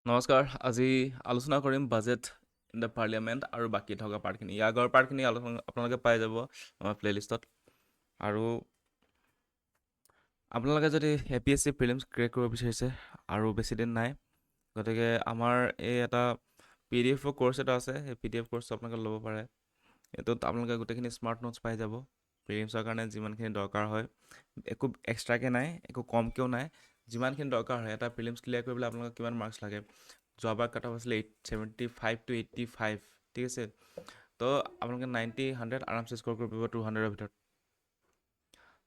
নমস্কাৰ। আজি আলোচনা কৰিম বাজেট ইন দ্য পাৰ্লিয়ামেণ্ট আৰু বাকী থকা পাৰ্টখিনি। ইয়াৰ আগৰ পাৰ্টখিনি আপোনালোকে পাই যাব আমাৰ প্লে'লিষ্টত। আৰু আপোনালোকে যদি APSC প্ৰিলিমছ ক্ৰেক কৰিব বিচাৰিছে আৰু বেছি দিন নাই, গতিকে আমাৰ এই এটা PDF কৰ্চ এটা আছে। সেই PDF কৰ্চটো আপোনালোকে ল'ব পাৰে। এইটোত আপোনালোকে গোটেইখিনি স্মাৰ্ট নোটছ পাই যাব। প্ৰিলিমছৰ কাৰণে যিমানখিনি দৰকাৰ হয়, একো এক্সট্ৰাকৈ নাই, একো কমকৈও নাই। যিমানখিনি দৰকাৰ হয়, এটা প্ৰিলিমছ ক্লিয়াৰ কৰিবলৈ আপোনালোকক কিমান মাৰ্কছ লাগে। যোৱাবাৰ কাট অফ আছিলে 75 to 85, ঠিক আছে। তো আপোনালোকে 90, 100 আৰামছে স্ক'ৰ কৰিব পাৰিব 200ৰ ভিতৰত।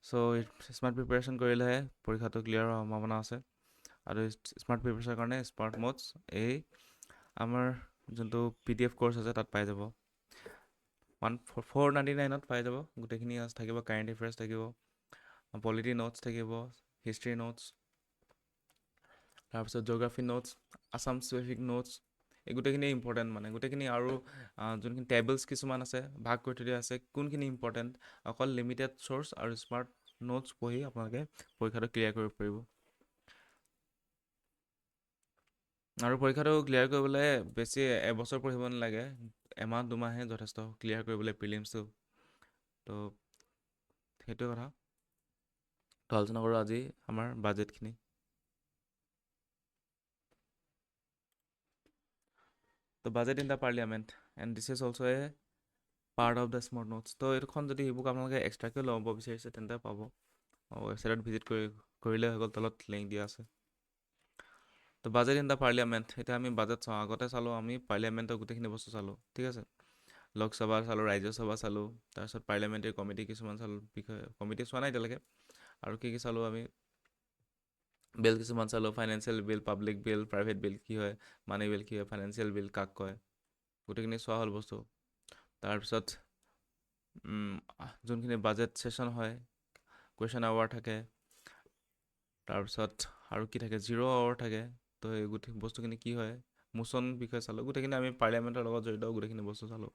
চ' স্মাৰ্ট প্ৰিপেৰেশ্যন কৰিলেহে পৰীক্ষাটো ক্লিয়াৰ হোৱাৰ সম্ভাৱনা আছে। আৰু স্মাৰ্ট প্ৰিপেৰেশ্যনৰ কাৰণে স্মাৰ্ট নোটছ এই আমাৰ যোনটো PDF কৰ্চ আছে তাত পাই যাব। 499ত পাই যাব। গোটেইখিনি থাকিব, কাৰেণ্ট এফেয়াৰ্ছ থাকিব, পলিটি নোটছ থাকিব, হিষ্ট্ৰী নোটছ, তাৰপিছত geography notes, Assam specific notes. এই গোটেইখিনি ইম্পৰ্টেণ্ট, মানে গোটেইখিনি। আৰু যোনখিনি টেবলছ কিছুমান আছে, ভাগ কৰি থৈ দিয়া আছে, কোনখিনি ইম্পৰ্টেণ্ট। অকল লিমিটেড চ'ৰ্চ আৰু স্মাৰ্ট নোটছ পঢ়ি আপোনালোকে পৰীক্ষাটো ক্লিয়াৰ কৰিব পাৰিব। আৰু পৰীক্ষাটো ক্লিয়াৰ কৰিবলৈ বেছি এবছৰ পঢ়িব নালাগে, এমাহ দুমাহে যথেষ্ট ক্লিয়াৰ কৰিবলৈ প্ৰিলিমছটো। তো সেইটোৱে কথা। তো আলোচনা কৰোঁ আজি আমাৰ বাজেটখিনি। তো budget in the parliament and this is also' A part of the smart notes. তো এইখন যদি ইবুক আপোনালোকে এক্সট্ৰাকৈ ল'ব বিচাৰিছে তেন্তে পাব। ৱেবছাইটত ভিজিট কৰিলে হৈ গ'ল, তলত লিংক দিয়া আছে। তো বাজেট ইন দ্য পাৰ্লিয়ামেণ্ট, এতিয়া আমি বাজেট চাওঁ। আগতে চালোঁ আমি পাৰ্লিয়ামেণ্টৰ গোটেইখিনি বস্তু চালোঁ, ঠিক আছে। লোকসভা চালোঁ, ৰাজ্যসভা চালোঁ, তাৰপিছত পাৰ্লিয়ামেণ্টাৰী কমিটি কিছুমান চালোঁ। কমিটি চোৱা নাই এতিয়ালৈকে। আৰু কি চালোঁ আমি, বিল কিছুমান চালোঁ। ফাইনেন্সিয়েল বিল, পাব্লিক বিল, প্ৰাইভেট বিল কি হয়, মানি বিল কি হয়, ফাইনেন্সিয়েল বিল কাক কয়, গোটেইখিনি চোৱা হ'ল বস্তু। তাৰপিছত যোনখিনি বাজেট ছেশ্যন হয়, কুৱেশ্যন আৱাৰ থাকে, তাৰপিছত আৰু কি থাকে, জিৰ' আৱাৰ থাকে। তো এই গোটেই বস্তুখিনি কি হয়, মোচন বিষয়ে চালোঁ। গোটেইখিনি আমি পাৰ্লিয়ামেণ্টৰ লগত জড়িত গোটেইখিনি বস্তু চালোঁ।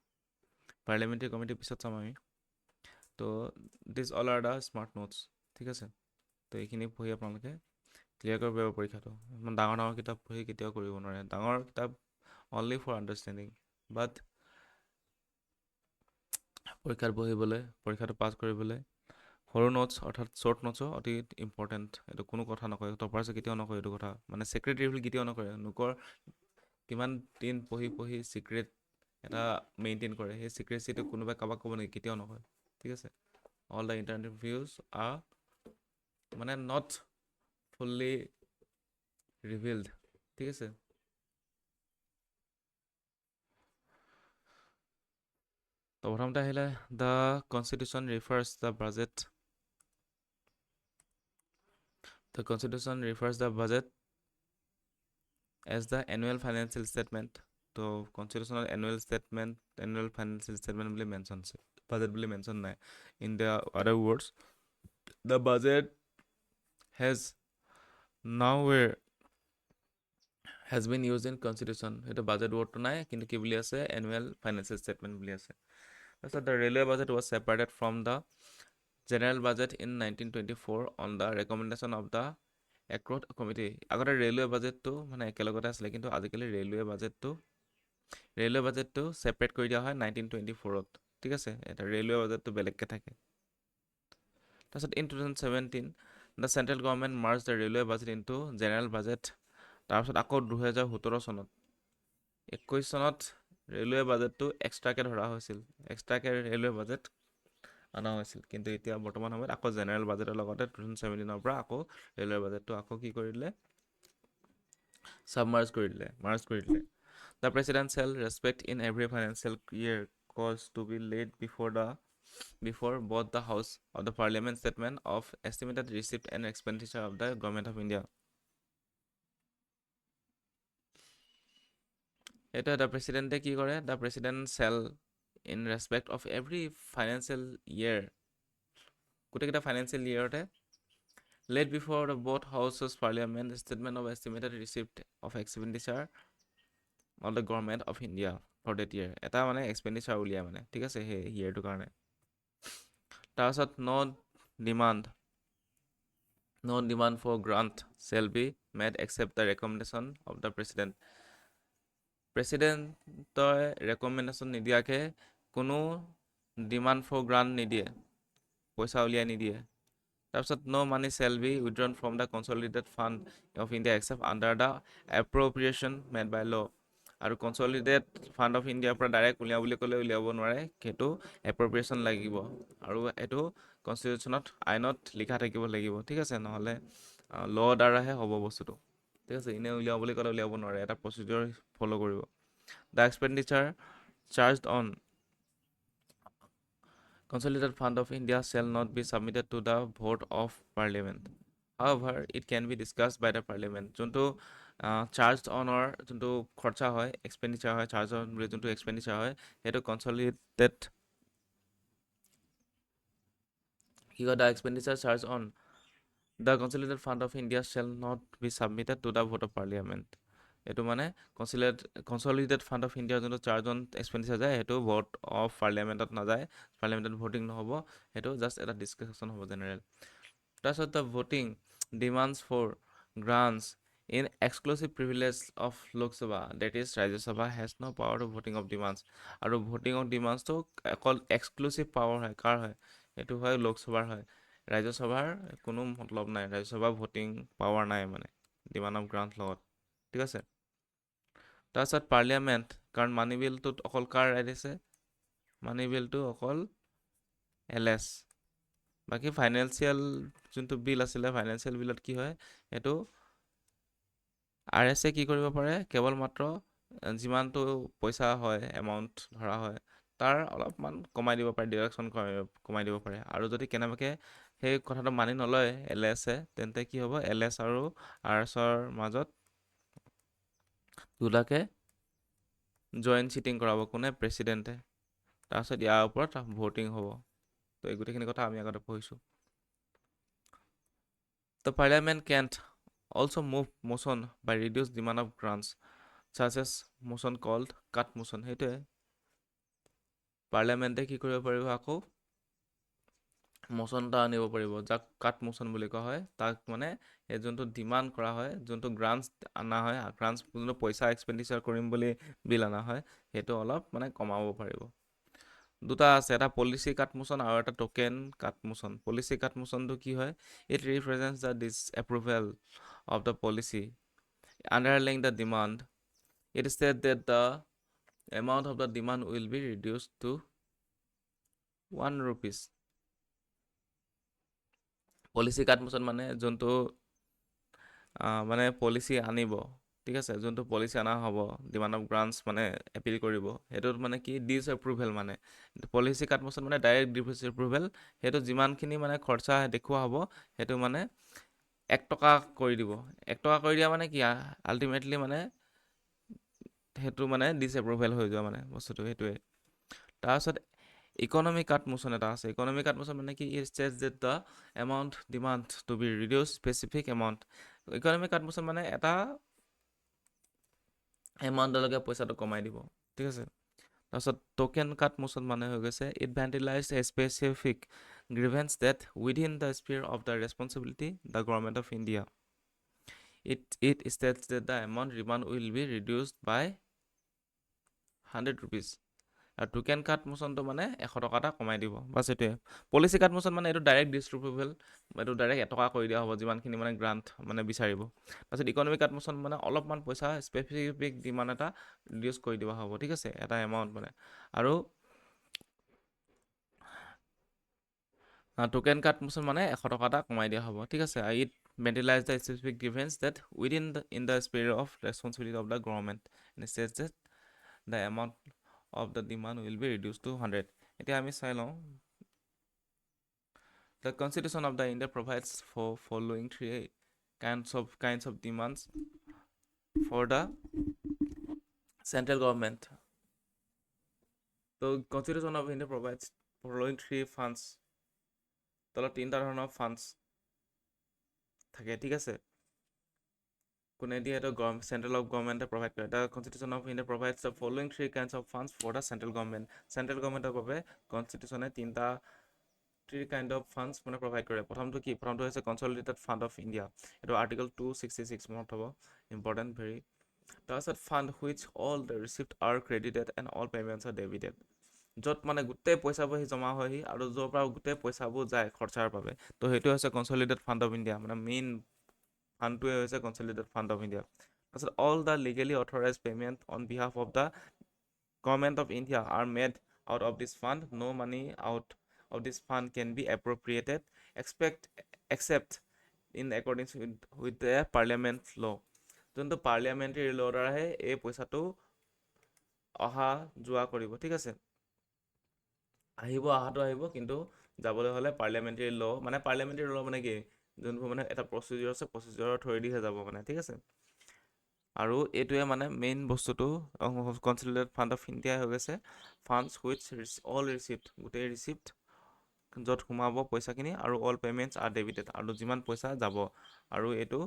পাৰ্লিয়ামেণ্টাৰী কমিটিৰ পিছত চাম আমি। তো this all are the smart notes, ঠিক আছে। তো এইখিনি পঢ়ি আপোনালোকে ক্লিয়াৰ কৰিব পাৰিব পৰীক্ষাটো। ইমান ডাঙৰ ডাঙৰ কিতাপ পঢ়ি কেতিয়াও কৰিব নোৱাৰে। ডাঙৰ কিতাপ অনলি ফৰ আণ্ডাৰষ্টেণ্ডিং, বাট পৰীক্ষাত বহিবলৈ, পৰীক্ষাটো পাছ কৰিবলৈ সৰু নোটছ অৰ্থাৎ শ্বৰ্ট নোটছো অতি ইম্পৰ্টেণ্ট। এইটো কোনো কথা নকয়, টপাৰ্ছে কেতিয়াও নকয় এইটো কথা, মানে ছেক্ৰেটেৰী বুলি কেতিয়াও নকয়। কিমান দিন পঢ়ি পঢ়ি ছিক্ৰেট এটা মেইনটেইন কৰে, সেই ছিক্ৰেচিটো কোনোবাই কাৰোবাক ক'ব নেকি? কেতিয়াও নকয়, ঠিক আছে। All the internet views R মানে নট ফুল্লি ৰিভিলড, ঠিক আছে। তো প্ৰথমতে আহিলে the constitution refers the budget. The Constitution refers the budget as the annual financial statement. তো কনষ্টিটিউশ্যনত এনুৱেল ফাইনেন্সিয়েল ষ্টেটমেণ্ট বুলি মেনশ্যন আছে, বাজেট বুলি মেনশ্যন নাই। ইন দ্য আদাৰ words, the budget has been use in constitution. সেইটো budget ৱৰ্ডটো নাই, কিন্তু কি বুলি আছে, এনুৱেল ফাইনেন্সিয়েল ষ্টেটমেণ্ট বুলি আছে। তাৰপিছত the railway budget was separated from the general budget in 1924 on the recommendation of the Acworth committee. আগতে ৰেলৱে বাজেটটো মানে একেলগতে আছিলে, কিন্তু আজিকালি ৰেলৱে বাজেটটো ছেপাৰেট কৰি দিয়া হয় 1924ত, ঠিক আছে। এটা ৰেলৱে বাজেটটো বেলেগকৈ থাকে। তাৰপিছত in 2017 the central government merge the railway budget into general budget. তাৰপিছত আকৌ 2017 চনত, 21 চনত ৰেলৱে বাজেটটো এক্সট্ৰাকৈ ধৰা হৈছিল, এক্সট্ৰাকৈ ৰেলৱে বাজেট অনা হৈছিল। কিন্তু এতিয়া বৰ্তমান সময়ত আকৌ জেনেৰেল বাজেটৰ লগতে 2017ৰ পৰা আকৌ ৰেলৱে বাজেটটো আকৌ কি কৰি দিলে, মাৰ্জ কৰি দিলে। The president shall respect in every financial year cause to be laid before both the House of the Parliament statement of estimated receipt and expenditure of the Government of India. এটা the প্ৰেচিডেণ্টে কি কৰে, the president shall in respect of every financial year, গোটেইকেইটা financial ইয়েৰতে lay before the both houses parliament statement of estimated receipt of expenditure of the government of India for that year, এটা মানে expenditure উলিয়াই মানে, ঠিক আছে, সেই ইয়েৰটোৰ কাৰণে। তাৰপিছত ন demand No demand for grant shall be made except the recommendation of the president. প্ৰেচিডেণ্টই ৰেকমেণ্ডেশ্যন নিদিয়াকৈ কোনো ডিমাণ্ড ফৰ গ্ৰাণ্ট নিদিয়ে, পইচা উলিয়াই নিদিয়ে। তাৰপিছত no money shall be withdrawn from the consolidated fund of India except under the appropriation made by law. আৰু কনচলিডেট fund of ইণ্ডিয়াৰ পৰা ডাইৰেক্ট উলিয়াওঁ বুলি ক'লে উলিয়াব নোৱাৰে, সেইটো এপ্ৰপ্ৰিয়েশ্যন লাগিব আৰু এইটো কনষ্টিটিউশ্যনত আইনত লিখা থাকিব লাগিব, ঠিক আছে, নহ'লে ল' দ্বাৰাহে হ'ব বস্তুটো, ঠিক আছে, এনেই উলিয়াওঁ বুলি ক'লে উলিয়াব নোৱাৰে, এটা প্ৰচিডিউৰ ফ'ল' কৰিব। The expenditure charged on Consolidated Fund of India shall not be submitted to the vote of Parliament. However, it can be discussed by the Parliament. যোনটো চাৰ্জ অনৰ যোনটো খৰচা হয়, এক্সপেণ্ডিচাৰ হয়, চাৰ্জ অন বুলি যোনটো expenditure হয়, সেইটো কনচলিডেট কি কয়, the expenditure charged on the consolidated fund of India shall not be submitted to the vote of parliament. এইটো মানে কনচলিডেটেড ফাণ্ড অফ ইণ্ডিয়াৰ যোনটো চাৰ্জ অন এক্সপেণ্ডিচাৰ যায়, সেইটো ভোট অফ পাৰ্লিয়ামেণ্টত নাযায়, পাৰ্লিয়ামেণ্টত ভোটিং নহ'ব, সেইটো জাষ্ট এটা ডিছকাশ্যন হ'ব জেনেৰেল। তাৰপিছত the voting demands for grants in exclusive privilege of Lok Sabha, that is Rajya Sabha has no' power to voting of demands. আৰু ভোটিং অফ ডিমাণ্ডছটো অকল এক্সক্লুচিভ পাৱাৰ হয়, কাৰ হয়, এইটো হয় লোকসভাৰ হয়, ৰাজ্যসভাৰ কোনো মতলব নাই, ৰাজ্যসভাৰ ভোটিং পাৱাৰ নাই মানে ডিমাণ্ড অফ গ্ৰাণ্ট লগত, ঠিক আছে। তাৰপিছত পাৰ্লিয়ামেণ্ট, কাৰণ মানি বিলটোত অকল কাৰ ৰাইট আছে, মানি বিলটো অকল LS, বাকী ফাইনেন্সিয়েল যোনটো বিল আছিলে, ফাইনেন্সিয়েল বিলত কি হয়, সেইটো RS কি কৰিব পাৰে, কেৱল মাত্ৰ যিমানটো পইচা হয়, এমাউণ্ট ধৰা হয়, তাৰ অলপমান কমাই দিব পাৰে, ডিডাকশ্যন কমাই দিব পাৰে। আৰু যদি কেনেবাকৈ সেই কথাটো মানি নলয় LS, তেন্তে কি হ'ব, LS আৰু RSৰ মাজত দুটাকে জইণ্ট চিটিং কৰাব, কোনে, প্ৰেচিডেণ্টে। তাৰপিছত ইয়াৰ ওপৰত ভোটিং হ'ব। তো এই গোটেইখিনি কথা আমি আগতে পঢ়িছোঁ। The Parliament can't also move motion by reduced demand of grants, such as motion called cut motion. সেইটোৱে পাৰ্লিয়ামেণ্টে কি কৰিব পাৰিব, আকৌ মোচন এটা আনিব পাৰিব, যাক কাট মোচন বুলি কোৱা হয়। তাক মানে সেই যোনটো ডিমাণ্ড কৰা হয়, যোনটো গ্ৰাণ্টছ অনা হয়, গ্ৰাণ্টছ যোনটো পইচা এক্সপেণ্ডিচাৰ কৰিম বুলি বিল অনা হয়, সেইটো অলপ মানে কমাব পাৰিব। দুটা আছে, এটা পলিচি কাট মোচন আৰু এটা টোকেন কাট মোচন। পলিচি কাট মোচনটো কি হয়, it represents the disapproval of the policy underlying the demand. It state that the amount of the demand will be reduce to 1 rupees। Policy cut মোচন মানে যোনটো মানে পলিচি আনিব, ঠিক আছে, যোনটো পলিচি অনা হ'ব, ডিমাণ্ড অফ গ্ৰাণ্টছ মানে এপিল কৰিব, সেইটোত মানে কি ডিছএপ্ৰুভেল, মানে পলিচি কাট মোচন মানে ডাইৰেক্ট ডিছএপ্ৰুভেল, সেইটো যিমানখিনি মানে খৰচা দেখুওৱা হ'ব, সেইটো মানে 1 টকা কৰি দিব। 1 টকা কৰি দিয়া মানে কি, আল্টিমেটলি মানে সেইটো মানে ডিছএপ্ৰুভেল হৈ যোৱা মানে বস্তুটো, সেইটোৱে। তাৰপিছত ইকনমিক কাট মোচন এটা আছে। ইকনমিক কাট মোচন মানে কি, it states that the amount demand to be reduce specific amount. Economic cut মোচন মানে এটা এমাউণ্টলৈকে পইচাটো কমাই দিব, ঠিক আছে। তাৰপিছত টোকেন কাট মোচন মানে হৈ গৈছে, it ventilate a specific grievance that within the sphere of the responsibility the government of India. It states that the amount demand will be reduced by 100 rupees। আৰু টোকেন কাট মোচনটো মানে 100 টকা এটা কমাই দিব, বাছ এইটোৱে। পলিচি কাট মোচন মানে এইটো ডাইৰেক্ট ডিছএপ্ৰুভেল, এইটো ডাইৰেক্ট 1 টকা কৰি দিয়া হ'ব, যিমানখিনি মানে গ্ৰাণ্ট মানে বিচাৰিব। তাৰপিছত ইকনমিক কাট মোচন মানে অলপমান পইচা স্পেচিফিক ডিমাণ্ড এটা ৰিডিউচ কৰি দিয়া হ'ব, ঠিক আছে, এটা এমাউণ্ট মানে। আৰু টোকেন কাট মোচন মানে 100 টকা এটা কমাই দিয়া হ'ব, ঠিক আছে। It ventilate the specific grievance that within in the sphere of responsibility of the government and states that the amount of the demand will be reduced to 100। এতিয়া আমি চাই লওঁ, the constitution of the India provides for following 3 kinds of demands for the central government। So constitution of India provides following 3 funds, তলত 3টা ধৰণৰ funds থাকে, ঠিক আছে। কোনে দিয়ে, এইটো চেন্ট্ৰেল অফ গভৰ্ণমেণ্টে প্ৰভাইড কৰে। The constitution of India provides the following 3 kinds of funds for the central government। Central গভৰ্ণমেণ্টৰ বাবে কনষ্টিটিউশ্যনে 3টা থ্ৰী কাইণ্ড অফ ফাণ্ডছ মানে প্ৰভাইড কৰে। প্ৰথমটো হৈছে কনচলিডেটেড ফাণ্ড অফ ইণ্ডিয়া, এইটো আৰ্টিকল 266 মনত হ'ব, ইম্পৰ্টেণ্ট ভেৰি। তাৰপিছত fund which all the receipt are credited and all payments are debited, য'ত মানে গোটেই পইচাবোৰ জমা হয়হি আৰু য'ৰ পৰা গোটেই পইচাবোৰ যায় খৰচাৰ বাবে, তো সেইটো হৈছে কনচলিডেটেড ফাণ্ড অফ ইণ্ডিয়া, মানে মেইন ফাণ্ডটোৱে হৈছে কনচলিডেটেড ফাণ্ড অফ ইণ্ডিয়া। তাৰপিছত all the legally authorise payment on behalf of the government of India are made out of this fund, no' money out of this fund can be appropriated except in accordance with the parliament law, যোনটো parliamentary law' দ্বাৰাহে এই পইচাটো অহা যোৱা কৰিব, ঠিক আছে। অহাটো আহিব, কিন্তু যাবলৈ হ'লে পাৰ্লিয়ামেণ্টাৰী ল' মানে কি, যোনবোৰ মানে এটা প্ৰচিডিউৰ আছে, প্ৰচিডিউৰৰ থ্ৰুৱেদিহে যাব মানে, ঠিক আছে। আৰু এইটোৱে মানে মেইন বস্তুটো কনচলিডেটেড ফাণ্ড অফ ইণ্ডিয়া হৈ গৈছে ফাণ্ডছ হুইচ অল ৰিচিপ্ট, গোটেই ৰিচিপ্ট য'ত সোমাব পইচাখিনি, আৰু অল পে'মেণ্টছ আৰ ডেবিটেড, আৰু যিমান পইচা যাব, আৰু এইটো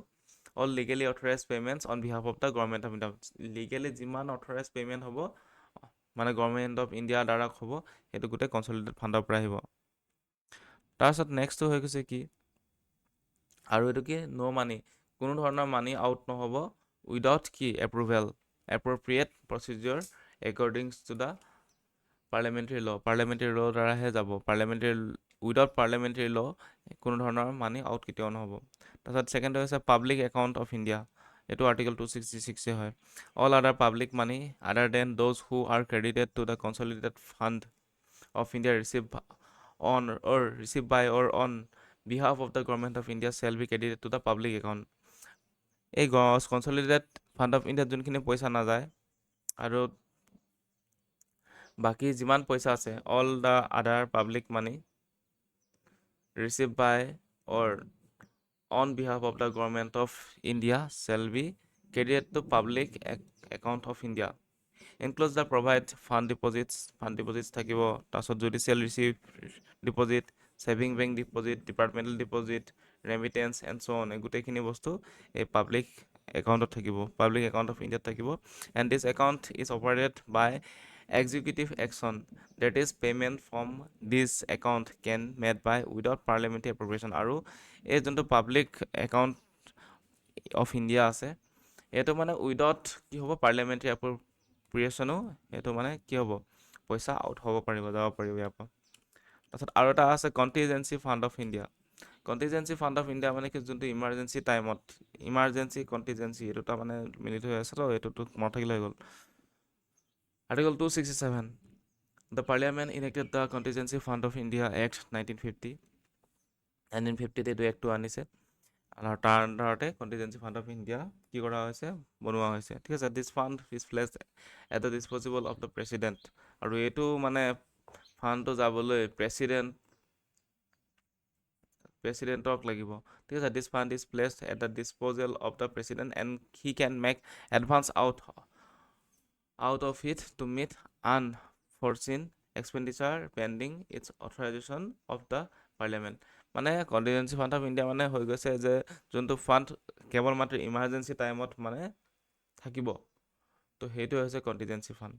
all legally authorise payments on behalf of the government of India, legally যিমান অথৰাইজ পে'মেণ্ট হ'ব মানে গভৰ্ণমেণ্ট অফ ইণ্ডিয়াৰ দ্বাৰা হ'ব, সেইটো গোটেই কনচলিডেটেড ফাণ্ডৰ পৰা আহিব। তাৰপিছত নেক্সটটো হৈ গৈছে কি, আৰু এইটো কি, ন' মানি, কোনো ধৰণৰ মানি আউট নহ'ব উইদাউট কি appropriate procedure accordings to the parliamentary law' দ্বাৰাহে যাব। উইদাউট পাৰ্লিয়ামেণ্টাৰী ল' কোনো ধৰণৰ মানি আউট কেতিয়াও নহ'ব। তাৰপিছত ছেকেণ্ডটো হৈছে পাব্লিক একাউণ্ট অফ ইণ্ডিয়া, এইটো আৰ্টিকল 266 হয়। All other public money other than those who are credited to the consolidated fund of India receive by or on behalf of the government of India shall be credited to the public account. এই consolidated fund of ইণ্ডিয়াত যোনখিনি পইচা নাযায় আৰু বাকী যিমান পইচা আছে, all the other public money receive by or on behalf of the government of India shall be credited to public account of India include the provide fund deposits থাকিব, তাৰপিছত judicial deposit, saving bank deposit, departmental deposit, remittance and so' on, এই গোটেইখিনি বস্তু এই public একাউণ্টত থাকিব, public account of ইণ্ডিয়াত থাকিব। And this account is operated by executive action, that is payment from this account can made by without parliamentary appropriation, আৰু এই যোনটো পাব্লিক একাউণ্ট অফ ইণ্ডিয়া আছে, এইটো মানে উইদাউট কি হ'ব, পাৰ্লিয়ামেণ্টাৰী এপ্ৰপ্ৰিয়েশ্যনো এইটো মানে কি হ'ব, পইচা আউট যাব পাৰিব ইয়াৰ পৰা। তাৰপিছত আৰু এটা আছে contingency fund of India. Contingency fund of India মানে কি, যোনটো ইমাৰ্জেঞ্চি টাইমত, কণ্টিজেঞ্চি এই দুটা মানে মিলিত হৈ আছে, তো এইটোতো মনত থাকিলে হৈ গ'ল। Article 267, the Parliament enacted the Contingency Fund of India Act 1950, 1950 এইটো এক্টটো আনিছে, আৰু তাৰ আণ্ডাৰতে কণ্টিজেঞ্চি ফাণ্ড অফ ইণ্ডিয়া কি কৰা হৈছে, বনোৱা হৈছে, ঠিক আছে। This fund is placed at the disposable of the president, আৰু এইটো মানে ফাণ্ডটো যাবলৈ প্ৰেচিডেণ্টক লাগিব, ঠিক আছে। This fund is placed at the disposal of the president and he can make advance out of it to meet unforeseen expenditure pending its authorization of the parliament, মানে কণ্টিজেঞ্চি ফাণ্ড অফ ইণ্ডিয়া মানে হৈ গৈছে যে যোনটো fund কেৱল মাত্ৰ emergency টাইমত মানে থাকিব, তো সেইটো হৈছে কণ্টিজেঞ্চি ফাণ্ড,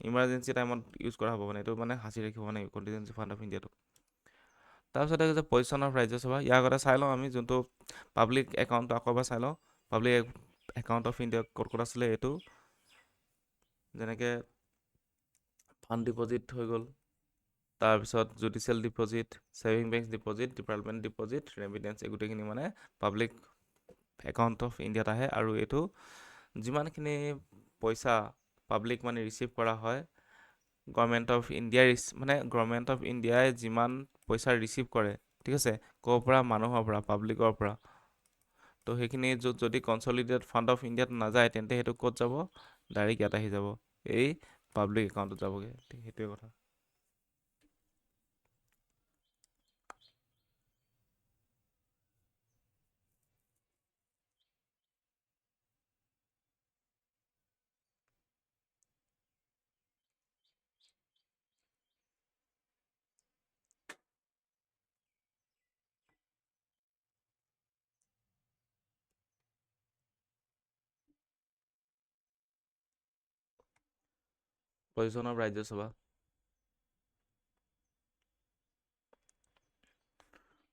ইমাৰ্জেঞ্চি টাইমত ইউজ কৰা হ'ব, মানে এইটো মানে সাঁচি ৰাখিব মানে কণ্টিজেঞ্চি ফাণ্ড অফ ইণ্ডিয়াটো। তাৰপিছতে হৈছে পজিশ্যন অফ ৰাজ্যসভা, ইয়াৰ আগতে চাই লওঁ আমি যোনটো পাব্লিক একাউণ্টটো আকৌ এবাৰ চাই লওঁ, পাব্লিক একাউণ্ট অফ ইণ্ডিয়া ক'ত আছিলে, এইটো যেনেকৈ ফাণ্ড ডিপ'জিট হৈ গ'ল, তাৰপিছত judicial deposit, saving bank deposit, department deposit, remittance, এই গোটেইখিনি মানে পাব্লিক একাউণ্ট অফ ইণ্ডিয়াত আহে। আৰু এইটো যিমানখিনি পইচা পাব্লিক মানে ৰিচিভ কৰা হয়, গভৰ্ণমেণ্ট অফ ইণ্ডিয়াই যিমান পইচা ৰিচিভ কৰে, ঠিক আছে, ক'ৰ পৰা, মানুহৰ পৰা, পাব্লিকৰ পৰা, তো সেইখিনি যদি কনচলিডেটেড ফাণ্ড অফ ইণ্ডিয়াত নাযায়, তেন্তে সেইটো ক'ত যাব, ডাইৰেক্ট ইয়াত আহি যাব, এই পাব্লিক একাউণ্টত যাবগৈ, সেইটোৱে কথা। Position of Rajya Sabha,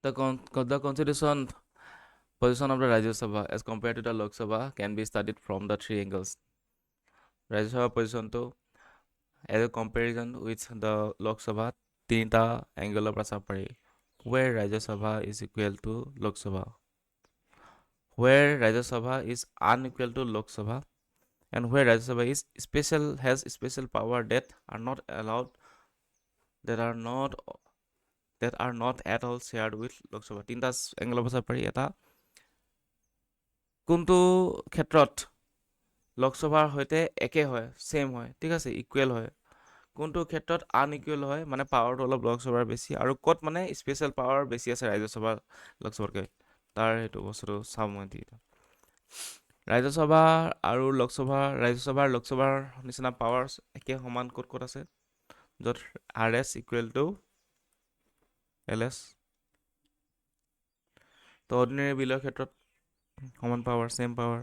The constitution position of the Rajya Sabha as compared to the Lok Sabha can be studied from the three angles. Rajya Sabha position to as a comparison with the Lok Sabha, tinta angle পৰা চাব পাৰি. Where Rajya Sabha is equal to Lok Sabha. Where Rajya Sabha is unequal to Lok Sabha, and where Rajya Sabha is special has special power that are not allowed that are not at all shared with Lok Sabha. তিনিটা এংগলৰ পৰা চাব পাৰি এটা কোনটো ক্ষেত্ৰত লোক সভাৰ সৈতে একে হয় সেম হয় ঠিক আছে ইকুৱেল হয় কোনটো ক্ষেত্ৰত আনইকুৱেল হয় মানে পাৱাৰটো অলপ লোকসভাৰ বেছি আৰু ক'ত মানে স্পেচিয়েল পাৱাৰ বেছি আছে ৰাজ্যসভা লোকসভাতকৈ তাৰ সেইটো বস্তুটো চাম মই ৰাজ্যসভা আৰু লোকসভাৰ নিচিনা পাৱাৰ একে সমান ক'ত ক'ত আছে য'ত R S equal to L S তো অৰ্ডিনেৰী বিলৰ ক্ষেত্ৰত সমান power same power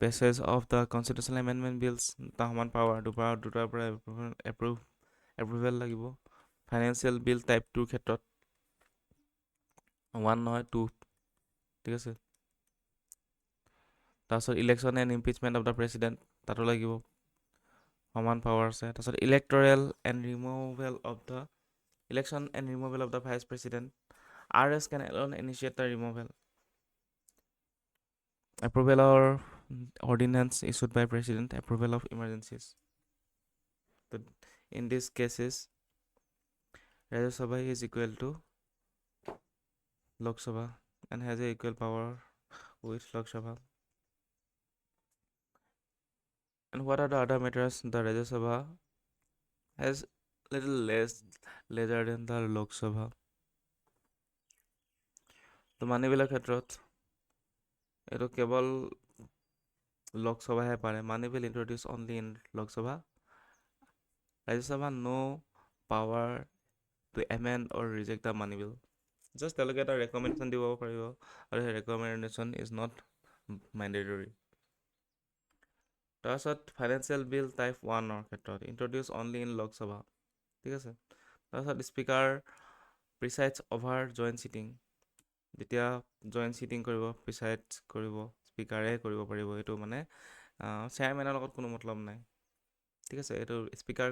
passage of the constitutional amendment bills এটা সমান পাৱাৰ দুটাৰ পৰা এপ্ৰুভেল লাগিব ফাইনেন্সিয়েল বিল টাইপ 2ৰ ক্ষেত্ৰত 1 নহয় 2 ঠিক আছে তাৰপিছত election and impeachment of the president তাতো লাগিব সমান পাৱাৰ আছে তাৰপিছত electoral and removal of the election and removal of the vice president R S can alone initiate the removal approval or ordinance issued by president approval of emergencies so in these cases Rajya Sabha is equal to Lok Sabha and has a equal power with Lok Sabha and what are the other matters the Rajya Sabha has little less later than the Lok Sabha তো মানিবিলাক ক্ষেত্ৰত এইটো কেৱল লোক সভাহে পাৰে money bill introduce only in Lok Sabha Rajya Sabha no power to amend or reject the money bill just তেওঁলোকে এটা recommendation দিব পাৰিব আৰু সেই ৰেকমেণ্ডেশ্যন ইজ নট মেণ্ডেটৰী তাৰপিছত ফাইনেন্সিয়েল বিল টাইপ 1ৰ ক্ষেত্ৰত introduce only in Lok Sabha ঠিক আছে তাৰপিছত speaker presides over joint sitting যেতিয়া জইণ্ট চিটিং কৰিব প্ৰিচাইড কৰিব স্পীকাৰে কৰিব পাৰিব এইটো মানে চেয়াৰমেনৰ লগত কোনো মতলব নাই ঠিক আছে এইটো স্পীকাৰ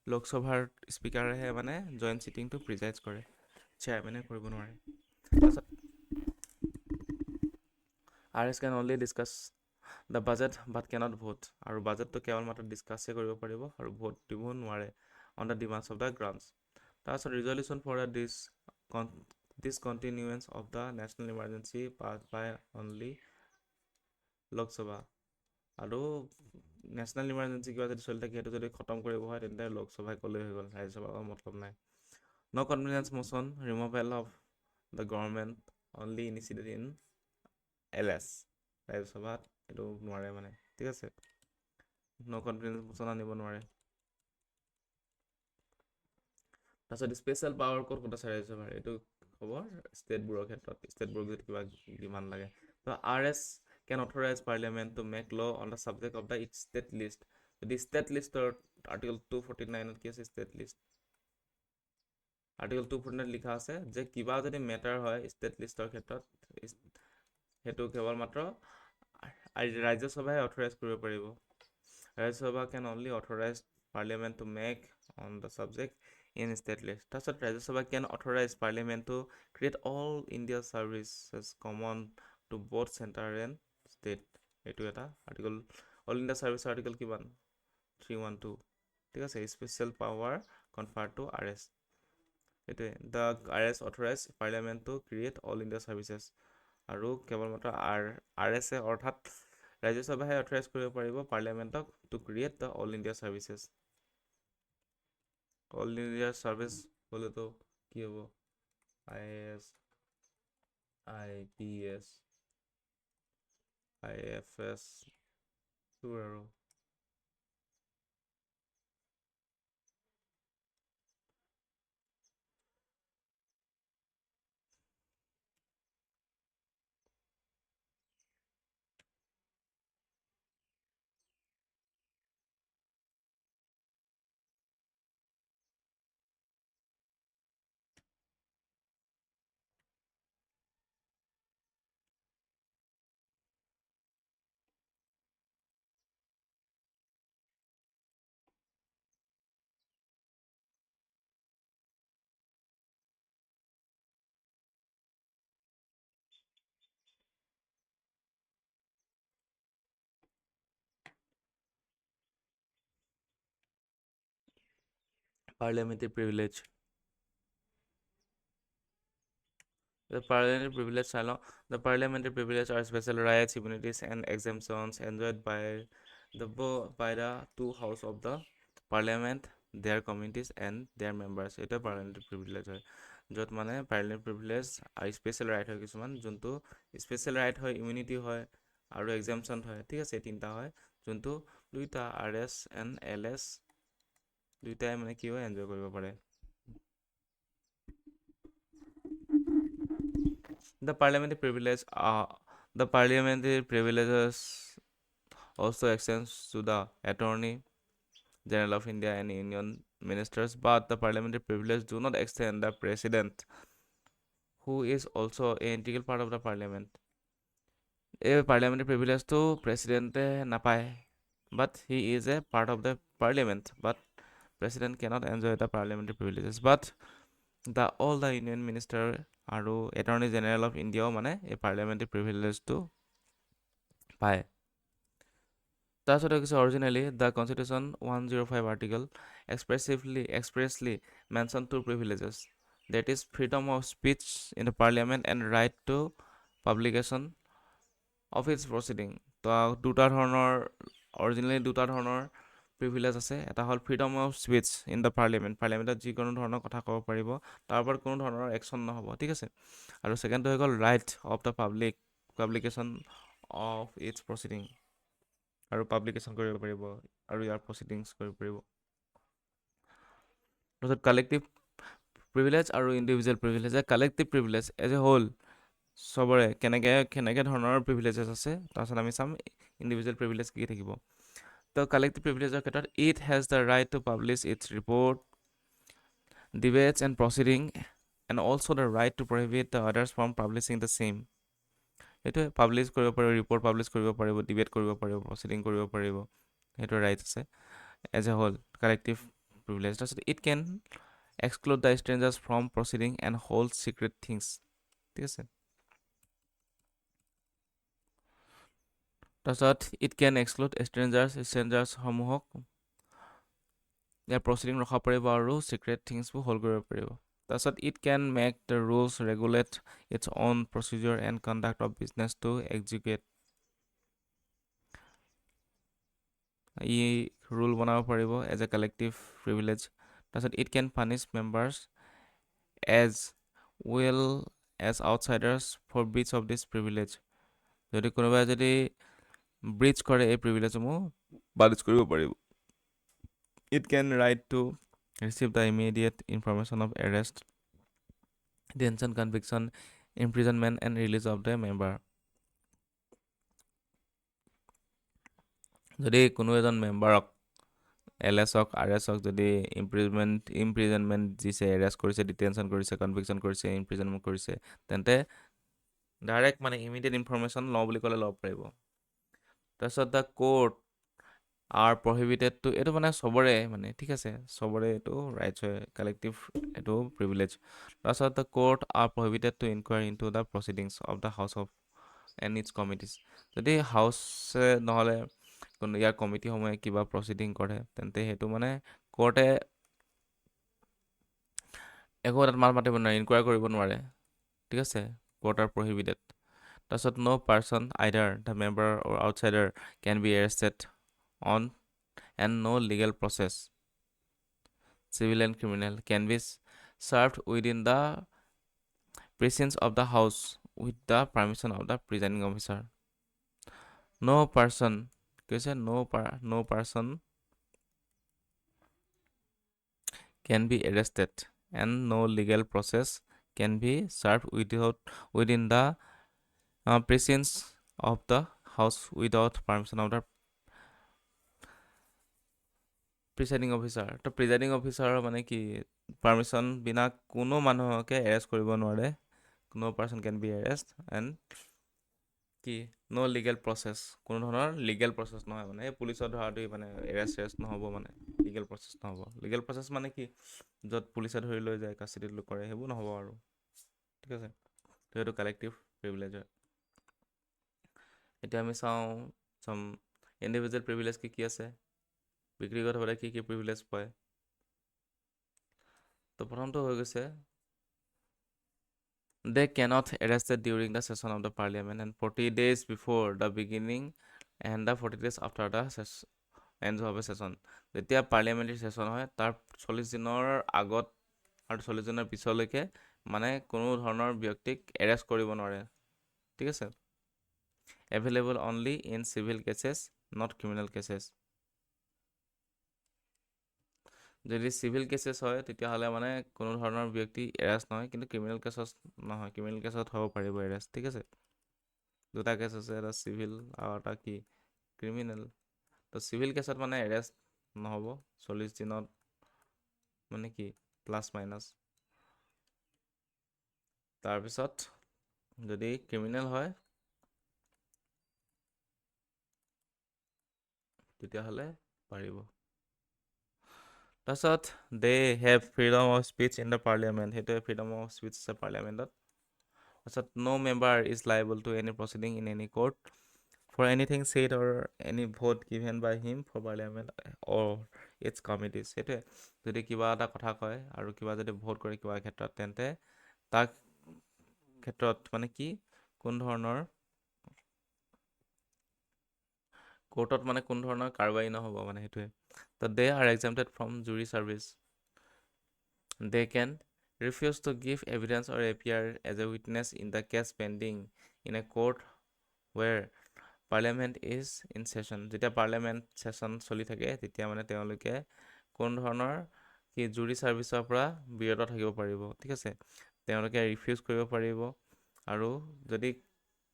লোকসভাৰ স্পীকাৰেহে মানে জইণ্ট চিটিংটো প্ৰিচাইড কৰে চেয়াৰমেনে কৰিব নোৱাৰে তাৰপিছত R S can only discuss the budget but cannot vote আৰু বাজেটটো কেৱল মাত্ৰ ডিছকাছহে কৰিব পাৰিব আৰু ভোট দিব নোৱাৰে on the demands of the grants তাৰপিছত resolution for discontinuance of the national emergency passed by only Lok Sabha আৰু নেশ্যনেল ইমাৰ্জেঞ্চি কিবা যদি চলি থাকে সেইটো যদি খতম কৰিব হয় তেন্তে লোকসভাই ক'লেই হৈ গ'ল ৰাজ্যসভাৰ মতলব নাই no convenience motion removal of the government only initiated in L S ৰাজ্যসভাত এইটো নোৱাৰে মানে ঠিক আছে ন কনভিনিয়েন্স মোশ্যন আনিব নোৱাৰে তাৰপিছত স্পেচিয়েল পাৱাৰ ক'ত ক'ত আছে ৰাজ্যসভাৰ এইটো হ'ব ষ্টেটবোৰৰ ক্ষেত্ৰত ষ্টেটবোৰক যদি কিবা ডিমাণ্ড লাগে তো R S can authorize parliament to make law on the subject of the each state list the state list article 249 কি আছে state list article 249 লিখা আছে যে কিবা যদি মেটাৰ হয় state listৰ ক্ষেত্ৰত হেতু কেৱল মাত্ৰ ৰাজ্যসভাই অথৰাইজ কৰিব পাৰিব Rajya Sabha can only authorize parliament to make on the subject in state list তাৰপিছত Rajya Sabha can authorize parliament to create all India services common to both center and state এইটো এটা article all India service article কিমান 312 ঠিক আছে special power conferred to R S এইটোৱে the R S authorize parliament to create all India services আৰু কেৱল মাত্ৰ R এছে অৰ্থাৎ ৰাজ্যসভাহে অথৰাইজ কৰিব পাৰিব পাৰ্লিয়ামেণ্টক to create the all India services all India service হ'লেতো কি হ'ব I A S I P S IFS আৰু Parliamentary privilege. The parliamentary privilege চাই লওঁ. The parliamentary privilege are special rights, immunities, and exemptions enjoyed by the two house of the parliament, their committees, and their members. এটা parliamentary privilege হয়, য'ত মানে parliamentary privilege আৰু special right হয় কিছুমান, যোনটো special right হয়, immunity হয়, আৰু exemption হয়, ঠিক আছে, তিনিটা হয়, যোনটো দুইটা RS and LS দুইটাই মানে কি হয়, এনজয় কৰিব পাৰে. The parliamentary privilege, the parliamentary privileges also extends to the Attorney General of India and Union ministers, but the parliamentary privileges do not extend the President, who is also an integral part of the Parliament. এই parliamentary privilege to President নাপায়, but he is a part of the Parliament, but President cannot enjoy the parliamentary privileges, but all the Union minister আৰু Attorney General of India মানে এই parliamentary privilege to পায়. তাৰপিছত হৈছে originally the Constitution 105 article expressly mentioned two privileges, that is freedom of speech in the parliament and right to publication of its proceeding. তো দুটা ধৰণৰ originally দুটা ধৰণৰ প্ৰিভিলেজ আছে. এটা হ'ল freedom of speech in the পাৰ্লিয়ামেণ্টত যিকোনো ধৰণৰ কথা ক'ব পাৰিব, তাৰ ওপৰত কোনো ধৰণৰ একশ্যন নহ'ব, ঠিক আছে. আৰু ছেকেণ্ডটো হৈ গ'ল right of the publication of its proceeding, আৰু পাব্লিকেশ্যন কৰিব পাৰিব আৰু ইয়াৰ প্ৰচিডিংছ কৰিব পাৰিব. তাৰপিছত কালেক্টিভ প্ৰিভিলেজ আৰু individual privilege. Collective privilege as a whole চবৰে কেনেকৈ ধৰণৰ প্ৰিভিলেজেছ আছে, তাৰপিছত আমি চাম ইণ্ডিভিজুৱেল প্ৰিভিলেজ কি থাকিব. তো কালেক্টিভ প্ৰিভিলেজৰ ক্ষেত্ৰত it has the right to publish its report, debates and proceeding, and also' the right to prohibit the others from publishing the same. সেইটোৱে পাব্লিছ কৰিব পাৰিব, ৰিপৰ্ট পাব্লিছ কৰিব পাৰিব, ডিবেট কৰিব পাৰিব, প্ৰচিডিং কৰিব পাৰিব, সেইটো ৰাইট আছে as a whole collective privilege. তাৰপিছত it can exclude the strangers from proceeding and hold secret things, ঠিক আছে. তাৰপিছত ইট কেন এক্সক্লুড ষ্ট্ৰেঞ্জাৰ্ছসমূহক ইয়াৰ প্ৰচিডিং ৰখাব পাৰিব আৰু চিক্ৰেট থিংছবোৰ হোল্ড কৰিব পাৰিব. তাৰপিছত it can make the rules, regulate its on procedure and conduct of business to execute, ই ৰুল বনাব পাৰিব এজ এ কালেক্টিভ প্ৰিভিলেজ. তাৰপিছত it can punish members as well as আউটছাইডাৰ্ছ for breach of this privilege. যদি কোনোবাই যদি breach কৰে এই প্ৰিভিলেজসমূহ punish কৰিব পাৰিব. It can right to receive the immediate information of arrest, detention, conviction, imprisonment, and release of the member. যদি কোনো এজন মেম্বাৰক LS হওক RS হওক যদি ইমপ্ৰিজনমেণ্ট দিছে, এৰেষ্ট কৰিছে, ডিটেনশ্যন কৰিছে, কনভিকশ্যন কৰিছে, ইমপ্ৰিজনমেণ্ট কৰিছে, তেন্তে ডাইৰেক্ট মানে ইমিডিয়েট ইনফৰমেশ্যন লওঁ বুলি ক'লে ল'ব পাৰিব. তাৰপিছত the court are prohibited to, এইটো মানে চবৰে মানে ঠিক আছে, চবৰে এইটো ৰাইটছ হয়, কালেক্টিভ এইটো প্ৰিভিলেজ. তাৰপিছত the court are prohibited to inquiry in to the proceedings of the house of and its committees. যদি হাউচে নহ'লে কোনো ইয়াৰ কমিটিসমূহে কিবা প্ৰচিডিং কৰে, তেন্তে সেইটো মানে কোৰ্টে একো তাত মাত মাতিব নোৱাৰে, ইনকুৱাৰী কৰিব নোৱাৰে, ঠিক আছে, কোৰ্ট আৰ প্ৰহিবিটেড. তাৰপিছত no' person either the member or outsider can be arrested on and no legal process, civil and criminal, can be served within the precincts of the house with the permission of the presiding officer. No person, no person can be arrested and no legal process can be served within the precincts of the house without permission of the presiding officer. তো presiding অফিচাৰৰ মানে কি, permission বিনা কোনো মানুহকে arrest কৰিব নোৱাৰে. No' person can be arrest and কি ন' লিগেল প্ৰচেছ, কোনো ধৰণৰ লিগেল প্ৰচেছ নহয়, মানে এই পুলিচৰ ধৰাধৰি মানে এৰেষ্ট নহ'ব, মানে লিগেল প্ৰচেছ নহ'ব. লিগেল প্ৰচেছ মানে কি, য'ত পুলিচে ধৰি লৈ যায়, কাষ্টিডিত কৰে, সেইবোৰ নহ'ব আৰু, ঠিক আছে. তো সেইটো কালেক্টিভ প্ৰিভিলেজ হয়. এতিয়া আমি চাম ইণ্ডিভিজুৱেল প্ৰিভিলেজ কি কি আছে, ব্যক্তিগতভাৱে কি কি প্ৰিভিলেজ পায়. তো প্ৰথমটো হৈ গৈছে they cannot arrested during the session of the parliament and 40 days before the beginning and the 40 days after the end of a session যেতিয়া পাৰ্লিয়ামেণ্টাৰী ছেছন হয় তাৰ 40 দিনৰ আগত আৰু 40 দিনৰ পিছলৈকে মানে কোনো ধৰণৰ ব্যক্তিক এৰেষ্ট কৰিব নোৱাৰে ঠিক আছে available only in civil cases not criminal cases যদি চিভিল কেছেছ হয় তেতিয়াহ'লে মানে কোনো ধৰণৰ ব্যক্তি এৰেষ্ট নহয় কিন্তু ক্ৰিমিনেল কেছত নহয় ক্ৰিমিনেল কেছত হ'ব পাৰিব এৰেষ্ট ঠিক আছে দুটা কেছ আছে এটা চিভিল আৰু এটা কি ক্ৰিমিনেল তো চিভিল কেছত মানে এৰেষ্ট নহ'ব 40 দিনত মানে কি প্লাছ মাইনাছ তাৰপিছত যদি ক্ৰিমিনেল হয় তেতিয়াহ'লে পাৰিব তাৰপিছত they have freedom of speech in the parliament সেইটোৱে ফ্ৰীডম অফ স্পীচ আছে পাৰ্লিয়ামেণ্টত তাৰপিছত no' member is liable to any proceeding in any court for anything said or any vote given by him for parliament or its committees সেইটোৱে যদি কিবা এটা কথা কয় আৰু কিবা যদি ভোট কৰে কিবা ক্ষেত্ৰত তেন্তে তাক ক্ষেত্ৰত মানে কি কোন ধৰণৰ কোৰ্টত মানে কোন ধৰণৰ কাৰবাৰী নহ'ব মানে সেইটোৱে তো they are exempted from jury service they can refuse to give evidence or appear as a witness in the case pending in a court where parliament is in session যেতিয়া পাৰ্লিয়ামেণ্ট ছেছন চলি থাকে তেতিয়া মানে তেওঁলোকে কোনো ধৰণৰ কি জুৰি ছাৰ্ভিচৰ পৰা বিৰত থাকিব পাৰিব ঠিক আছে তেওঁলোকে ৰিফিউজ কৰিব পাৰিব আৰু যদি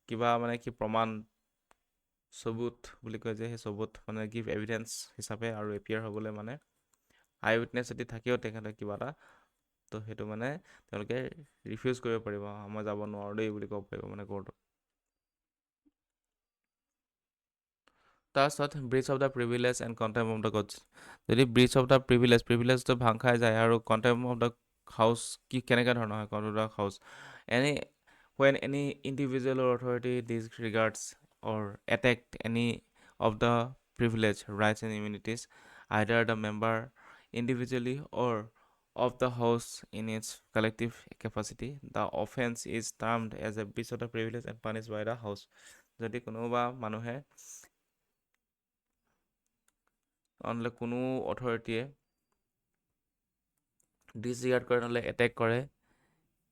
কিবা মানে কি প্ৰমাণ চবুত বুলি কয় যে সেই চবুত মানে গিভ এভিডেন্স হিচাপে আৰু এপিয়াৰ হ'বলৈ মানে আই উইটনেছ যদি থাকেও তেখেতে কিবা এটা তো সেইটো মানে তেওঁলোকে ৰিফিউজ কৰিব পাৰিব মই যাব নোৱাৰোঁ দেই বুলি ক'ব পাৰিব মানে কোৰ্টত তাৰপিছত breach of the privilege and contempt of the gods যদি ব্ৰিচ অফ দ্য প্ৰিভিলেজটো ভাং খাই যায় আৰু কণ্টেম্প অফ দ্য হাউচ কি কেনেকৈ ধৰণৰ হয় contempt of the house any when any individual or authority disregards or attacked any of the privilege rights and immunities either the member individually or of the house in its collective capacity the offense is termed as a breach of the privilege and punished by the house যদি কোনোবা মানুহে নহ'লে কোনো অথৰিটিয়ে ডিছৰিগাৰ্ড কৰে নহ'লে attack কৰে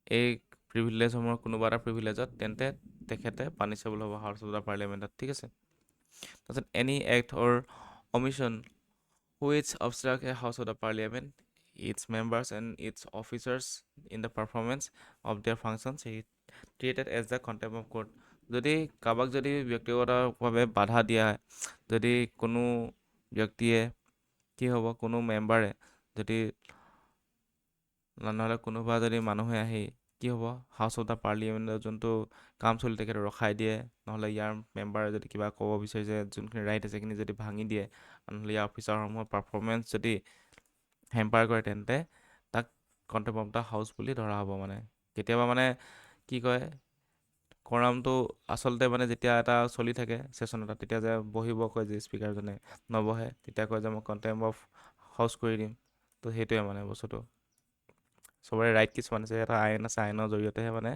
এই প্ৰিভিলেজসমূহৰ কোনোবা এটা প্ৰিভিলেজত তেন্তে তেখেতে পানিছেবল হ'ব হাউচ অফ দ্য পাৰ্লিয়ামেণ্টত ঠিক আছে তাৰপিছত any act or omission which obstruct a house of the parliament its members and its officers in the performance of their functions treated as the contempt of court যদি কাৰোবাক যদি ব্যক্তিগতভাৱে বাধা দিয়া হয় যদি কোনো ব্যক্তিয়ে কি হ'ব কোনো মেম্বাৰে যদি নহ'লে কোনোবা যদি মানুহে আহি কি হ'ব হাউচ অফ দ্য পাৰ্লিয়ামেণ্টৰ যোনটো কাম চলি থাকে ৰখাই দিয়ে নহ'লে ইয়াৰ মেম্বাৰে যদি কিবা ক'ব বিচাৰিছে যোনখিনি ৰাইট আছে সেইখিনি যদি ভাঙি দিয়ে নহ'লে ইয়াৰ অফিচাৰসমূহৰ পাৰফৰ্মেঞ্চ যদি হেম্পাৰ কৰে তেন্তে তাক কণ্টেম্প অফ দ্য হাউচ বুলি ধৰা হ'ব মানে কেতিয়াবা মানে কি কয় কৰামটো আচলতে মানে যেতিয়া এটা চলি থাকে ছেশ্যন এটা তেতিয়া যে বহিব কয় যে স্পীকাৰজনে নবহে তেতিয়া কয় যে মই কণ্টেম্প অফ হাউচ কৰি দিম তো সেইটোৱে মানে বস্তুটো চবৰে ৰাইট কিছুমান আছে এটা আইন আছে আইনৰ জৰিয়তেহে মানে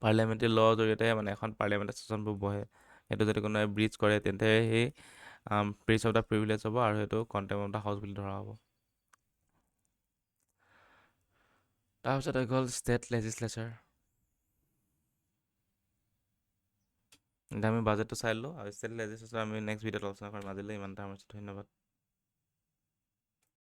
পাৰ্লিয়ামেণ্টাৰী ল'ৰ জৰিয়তেহে মানে এখন পাৰ্লিয়ামেণ্টাৰী ছেশ্যনবোৰ বহে সেইটো যদি কোনোবাই ব্ৰিজ কৰে তেন্তে সেই ব্ৰিজ অফ দ্য প্ৰিভিলেজ হ'ব আৰু সেইটো কণ্টেম্প অফ দ্য হাউচ বুলি ধৰা হ'ব তাৰপিছত হৈ গ'ল ষ্টেট লেজিছলেচাৰ এতিয়া আমি বাজেটটো চাই ল'লোঁ আৰু ষ্টেট লেজিছলেচাৰ আমি নেক্সট ভিডিঅ'ত আলোচনা কৰিম আজিলৈ ইমানটা ধন্যবাদ